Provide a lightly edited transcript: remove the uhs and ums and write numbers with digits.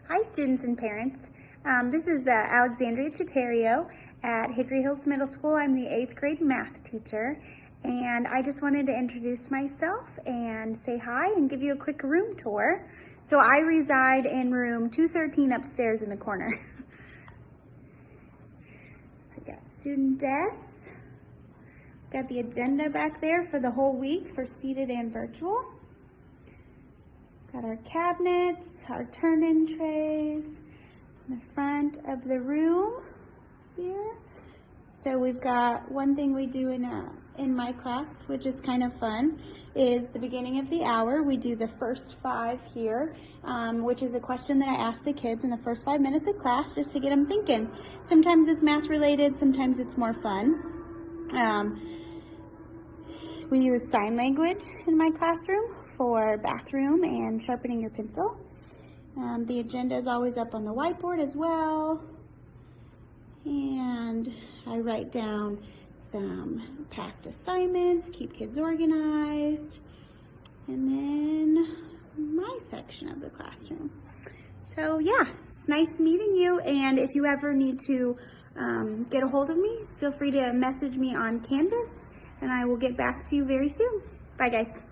Hi students and parents. This is Alexandria Citterio at Hickory Hills Middle School. I'm the 8th grade math teacher, and I just wanted to introduce myself and say hi and give you a quick room tour. So I reside in room 213 upstairs in the corner. So we got student desks. Got the agenda back there for the whole week for seated and virtual. Got our cabinets, our turn-in trays in the front of the room here. So we've got one thing we do in my class, which is kind of fun, is the beginning of the hour. We do the first 5 here, which is a question that I ask the kids in the first 5 minutes of class just to get them thinking. Sometimes it's math related, sometimes it's more fun. We use sign language in my classroom for bathroom and sharpening your pencil. The agenda is always up on the whiteboard as well. And I write down some past assignments, keep kids organized, and then my section of the classroom. So yeah, it's nice meeting you, and if you ever need to get a hold of me, feel free to message me on Canvas, and I will get back to you very soon. Bye guys.